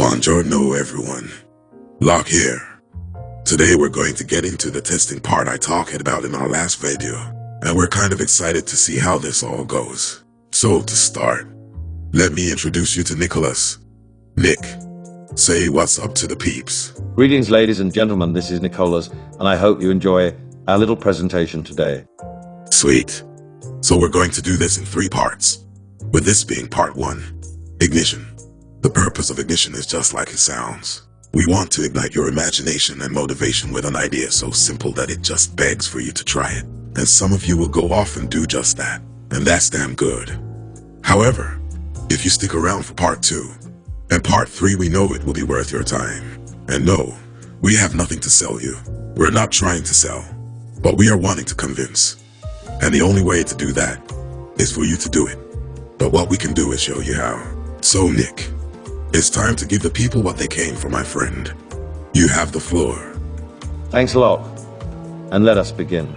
Buongiorno everyone. Locke here. Today we're going to get into the testing part I talked about in our last video, and we're kind of excited to see how this all goes. So to start, let me introduce you to Nicholas. Nick, say what's up to the peeps. Greetings ladies and gentlemen, this is Nicholas, and I hope you enjoy our little presentation today. Sweet. So we're going to do this in 3 parts, with this being part 1, ignition. The purpose of ignition is just like it sounds. We want to ignite your imagination and motivation with an idea so simple that it just begs for you to try it. And some of you will go off and do just that, and that's damn good. However, if you stick around for part 2 and part 3, we know it will be worth your time. And no, we have nothing to sell you. We're not trying to sell, but we are wanting to convince. And the only way to do that is for you to do it. But what we can do is show you how. So Nick, it's time to give the people what they came for, my friend. You have the floor. Thanks a lot, and let us begin.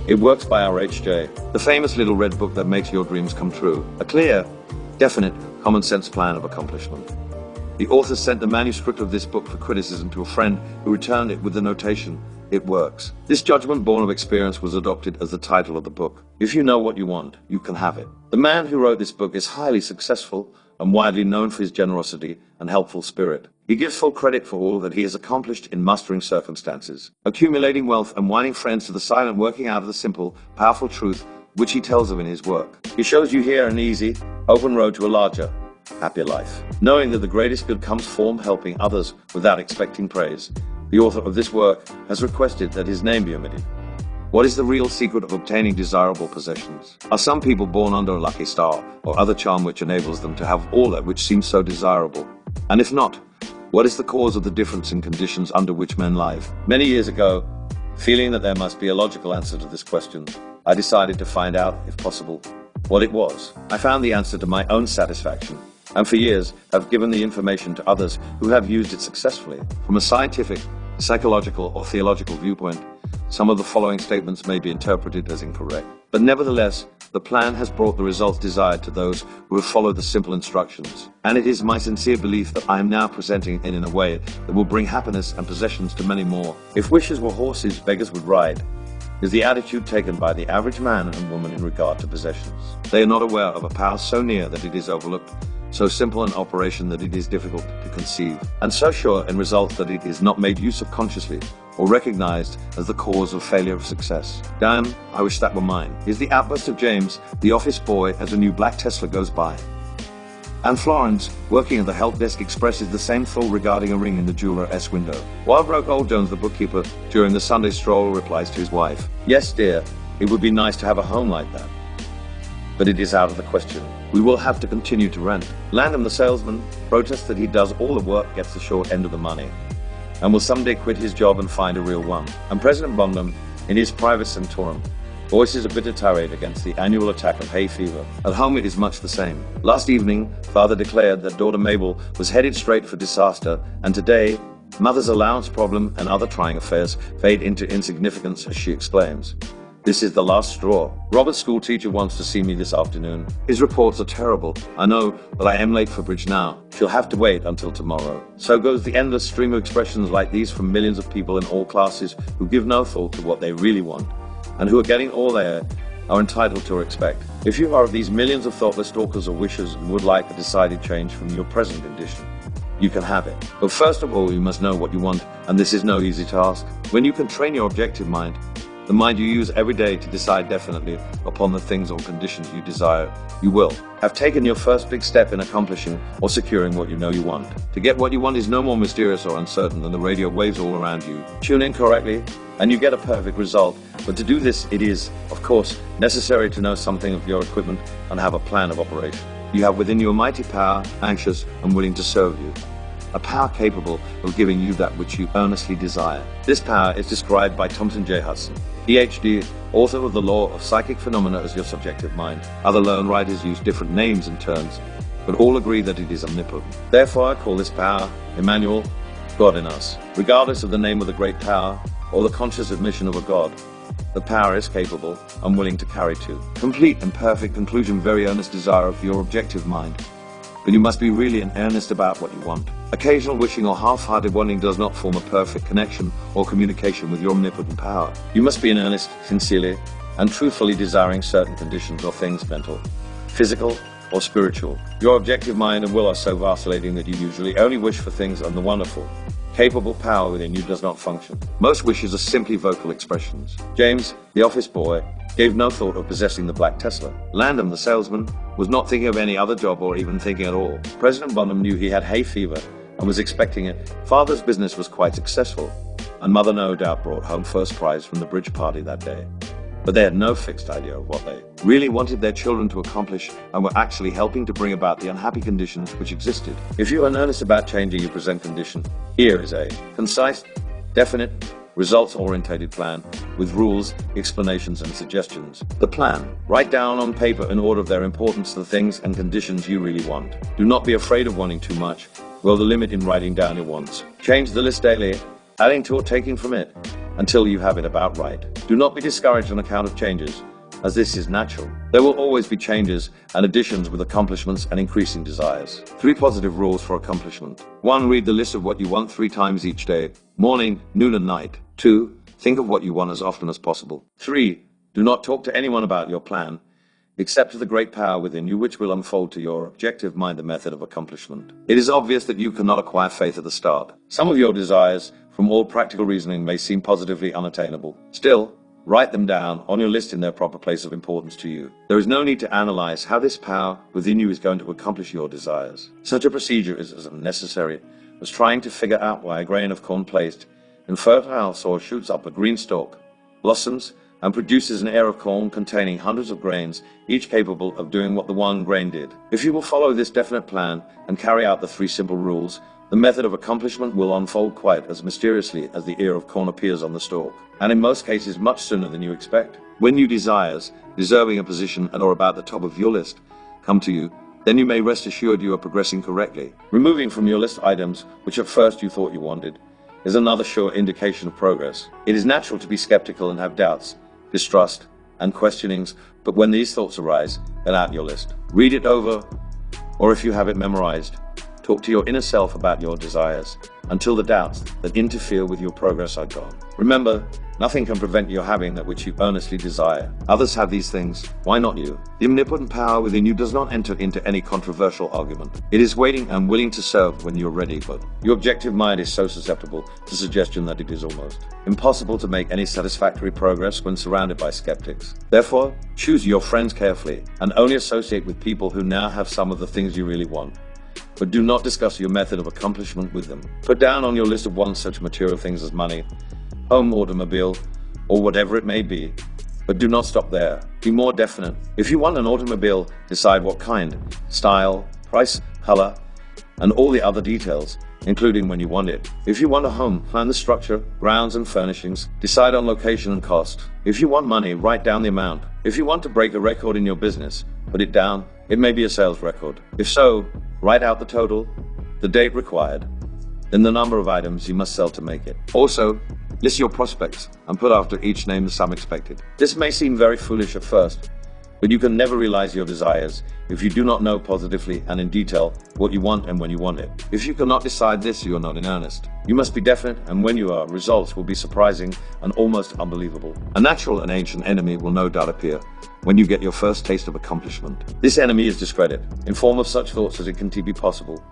It Works by R.H.J., the famous little red book that makes your dreams come true. A clear, definite, common sense plan of accomplishment. The author sent the manuscript of this book for criticism to a friend who returned it with the notation, "It works." This judgment born of experience was adopted as the title of the book. If you know what you want, you can have it. The man who wrote this book is highly successful and widely known for his generosity and helpful spirit. He gives full credit for all that he has accomplished in mastering circumstances, accumulating wealth and winning friends to the silent working out of the simple, powerful truth which he tells of in his work. He shows you here an easy, open road to a larger, happier life. Knowing that the greatest good comes from helping others without expecting praise, the author of this work has requested that his name be omitted. What is the real secret of obtaining desirable possessions? Are some people born under a lucky star or other charm which enables them to have all that which seems so desirable? And if not, what is the cause of the difference in conditions under which men live? Many years ago, feeling that there must be a logical answer to this question, I decided to find out, if possible, what it was. I found the answer to my own satisfaction, and for years have given the information to others who have used it successfully. From a scientific, psychological, or theological viewpoint, some of the following statements may be interpreted as incorrect. But nevertheless, the plan has brought the results desired to those who have followed the simple instructions. And it is my sincere belief that I am now presenting it in a way that will bring happiness and possessions to many more. If wishes were horses, beggars would ride, is the attitude taken by the average man and woman in regard to possessions. They are not aware of a power so near that it is overlooked, so simple an operation that it is difficult to conceive, and so sure in results that it is not made use of consciously or recognized as the cause of failure of success. Damn, I wish that were mine, is the outburst of James, the office boy, as a new black Tesla goes by. And Florence, working at the help desk, expresses the same thought regarding a ring in the jeweler's window. While broke old Jones, the bookkeeper, during the Sunday stroll, replies to his wife, "Yes, dear, it would be nice to have a home like that. But it is out of the question. We will have to continue to rent." Landon, the salesman, protests that he does all the work, gets the short end of the money, and will someday quit his job and find a real one. And President Bonham, in his private sanctorum, voices a bitter tirade against the annual attack of hay fever. At home it is much the same. Last evening, father declared that daughter Mabel was headed straight for disaster, and today, mother's allowance problem and other trying affairs fade into insignificance as she exclaims, "This is the last straw. Robert's school teacher wants to see me this afternoon. His reports are terrible. I know, but I am late for bridge now. She'll have to wait until tomorrow." So goes the endless stream of expressions like these from millions of people in all classes who give no thought to what they really want, and who are getting all they are entitled to or expect. If you are of these millions of thoughtless talkers or wishers and would like a decided change from your present condition, you can have it. But first of all, you must know what you want, and this is no easy task. When you can train your objective mind, the mind you use every day to decide definitely upon the things or conditions you desire, you will have taken your first big step in accomplishing or securing what you know you want. To get what you want is no more mysterious or uncertain than the radio waves all around you. Tune in correctly, and you get a perfect result. But to do this, it is, of course, necessary to know something of your equipment and have a plan of operation. You have within you a mighty power, anxious and willing to serve you. A power capable of giving you that which you earnestly desire. This power is described by Thompson J. Hudson, PhD, author of The Law of Psychic Phenomena, as your subjective mind. Other lone writers use different names and terms, but all agree that it is omnipotent. Therefore, I call this power, Emmanuel, God in us. Regardless of the name of the great power or the conscious admission of a God, the power is capable and willing to carry to complete and perfect conclusion very earnest desire of your objective mind, but you must be really in earnest about what you want. Occasional wishing or half-hearted wanting does not form a perfect connection or communication with your omnipotent power. You must be in earnest, sincerely, and truthfully desiring certain conditions or things, mental, physical, or spiritual. Your objective mind and will are so vacillating that you usually only wish for things, and the wonderful, capable power within you does not function. Most wishes are simply vocal expressions. James, the office boy, gave no thought of possessing the black Tesla. Landon, the salesman, was not thinking of any other job or even thinking at all. President Bonham knew he had hay fever and was expecting it. Father's business was quite successful, and Mother no doubt brought home first prize from the bridge party that day. But they had no fixed idea of what they really wanted their children to accomplish, and were actually helping to bring about the unhappy conditions which existed. If you are in earnest about changing your present condition, here is a concise, definite, results-orientated plan with rules, explanations, and suggestions. The plan. Write down on paper in order of their importance the things and conditions you really want. Do not be afraid of wanting too much. Well, the limit in writing down your wants. Change the list daily, adding to or taking from it, until you have it about right. Do not be discouraged on account of changes, as this is natural. There will always be changes and additions with accomplishments and increasing desires. 3 positive rules for accomplishment. 1. Read the list of what you want 3 times each day, morning, noon, and night. 2. Think of what you want as often as possible. 3. Do not talk to anyone about your plan, except to the great power within you, which will unfold to your objective mind the method of accomplishment. It is obvious that you cannot acquire faith at the start. Some of your desires, from all practical reasoning, may seem positively unattainable. Still, write them down on your list in their proper place of importance to you. There is no need to analyze how this power within you is going to accomplish your desires. Such a procedure is as unnecessary as trying to figure out why a grain of corn placed in fertile soil shoots up a green stalk, blossoms, and produces an ear of corn containing hundreds of grains, each capable of doing what the one grain did. If you will follow this definite plan and carry out the 3 simple rules, the method of accomplishment will unfold quite as mysteriously as the ear of corn appears on the stalk, and in most cases much sooner than you expect. When new desires, deserving a position at or about the top of your list, come to you, then you may rest assured you are progressing correctly. Removing from your list items which at first you thought you wanted is another sure indication of progress. It is natural to be skeptical and have doubts, distrust, and questionings, but when these thoughts arise, then out your list. Read it over, or if you have it memorized, talk to your inner self about your desires, until the doubts that interfere with your progress are gone. Remember, nothing can prevent your having that which you earnestly desire. Others have these things, why not you? The omnipotent power within you does not enter into any controversial argument. It is waiting and willing to serve when you're ready, but your objective mind is so susceptible to suggestion that it is almost impossible to make any satisfactory progress when surrounded by skeptics. Therefore, choose your friends carefully, and only associate with people who now have some of the things you really want. But do not discuss your method of accomplishment with them. Put down on your list of wants such material things as money, home, automobile, or whatever it may be. But do not stop there. Be more definite. If you want an automobile, decide what kind, style, price, color, and all the other details, including when you want it. If you want a home, plan the structure, grounds, and furnishings. Decide on location and cost. If you want money, write down the amount. If you want to break a record in your business, put it down. It may be a sales record. If so, write out the total, the date required, then the number of items you must sell to make it. Also, list your prospects and put after each name the sum expected. This may seem very foolish at first, but you can never realize your desires if you do not know positively and in detail what you want and when you want it. If you cannot decide this, you are not in earnest. You must be definite, and when you are, results will be surprising and almost unbelievable. A natural and ancient enemy will no doubt appear when you get your first taste of accomplishment. This enemy is discredit, in form of such thoughts as it can be possible.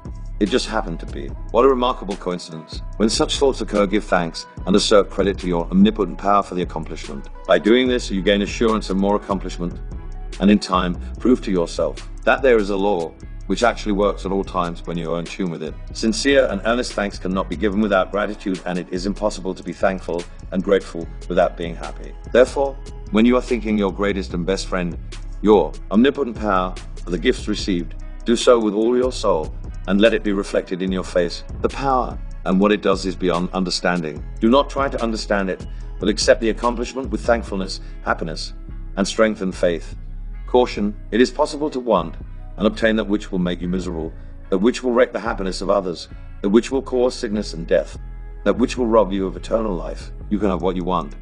It just happened to be. What a remarkable coincidence. When such thoughts occur, give thanks and assert credit to your omnipotent power for the accomplishment. By doing this, you gain assurance of more accomplishment, and in time, prove to yourself that there is a law which actually works at all times when you are in tune with it. Sincere and earnest thanks cannot be given without gratitude, and it is impossible to be thankful and grateful without being happy. Therefore, when you are thinking your greatest and best friend, your omnipotent power for the gifts received, do so with all your soul, and let it be reflected in your face. The power and what it does is beyond understanding. Do not try to understand it, but accept the accomplishment with thankfulness, happiness, and strength and faith. Caution: it is possible to want and obtain that which will make you miserable, that which will wreck the happiness of others, that which will cause sickness and death, that which will rob you of eternal life. You can have what you want,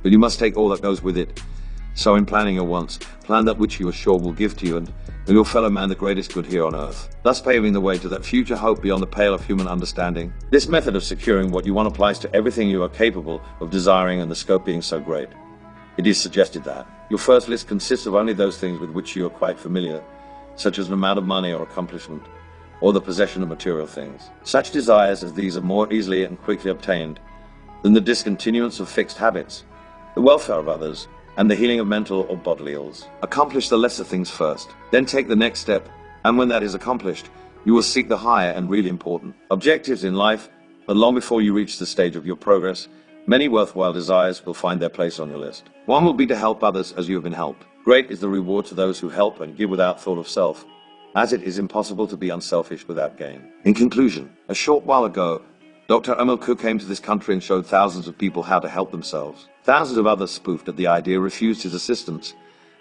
but you must take all that goes with it. So in planning your wants, plan that which you are sure will give to you and your fellow man the greatest good here on earth, thus paving the way to that future hope beyond the pale of human understanding. This method of securing what you want applies to everything you are capable of desiring, and the scope being so great, it is suggested that your first list consists of only those things with which you are quite familiar, such as an amount of money or accomplishment, or the possession of material things. Such desires as these are more easily and quickly obtained than the discontinuance of fixed habits, the welfare of others, and the healing of mental or bodily ills. Accomplish the lesser things first, then take the next step, and when that is accomplished, you will seek the higher and really important objectives in life. But long before you reach the stage of your progress, many worthwhile desires will find their place on your list. One will be to help others as you have been helped. Great is the reward to those who help and give without thought of self, as it is impossible to be unselfish without gain. In conclusion, a short while ago, Dr. Emilku came to this country and showed thousands of people how to help themselves. Thousands of others spoofed at the idea, refused his assistance,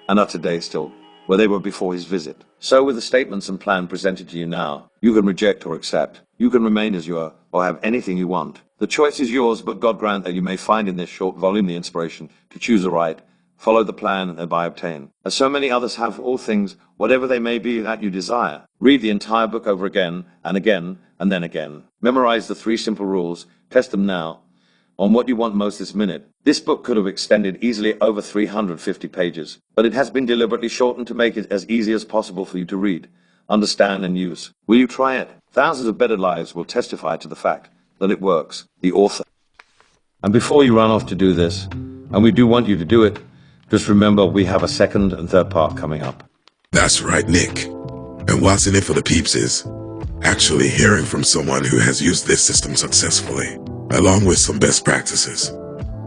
and are today still where they were before his visit. So with the statements and plan presented to you now, you can reject or accept. You can remain as you are, or have anything you want. The choice is yours, but God grant that you may find in this short volume the inspiration to choose aright, follow the plan, and thereby obtain, as so many others have, all things, whatever they may be that you desire. Read the entire book over again, and then again. Memorize the 3 simple rules, test them now, on what you want most this minute. This book could have extended easily over 350 pages, but it has been deliberately shortened to make it as easy as possible for you to read, understand, and use. Will you try it? Thousands of better lives will testify to the fact that it works. The author. And before you run off to do this, and we do want you to do it, just remember we have a second and third part coming up. That's right, Nick. And what's in it for the peeps is actually hearing from someone who has used this system successfully, along with some best practices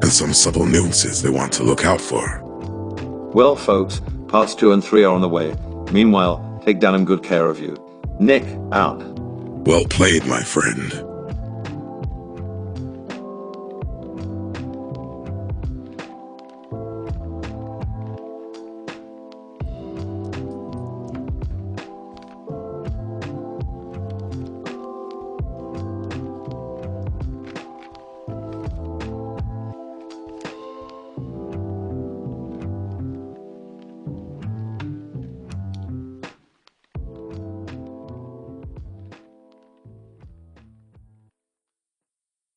and some subtle nuances they want to look out for. Well, folks, parts 2 and 3 are on the way. Meanwhile, take Danham good care of you. Nick, out. Well played, my friend.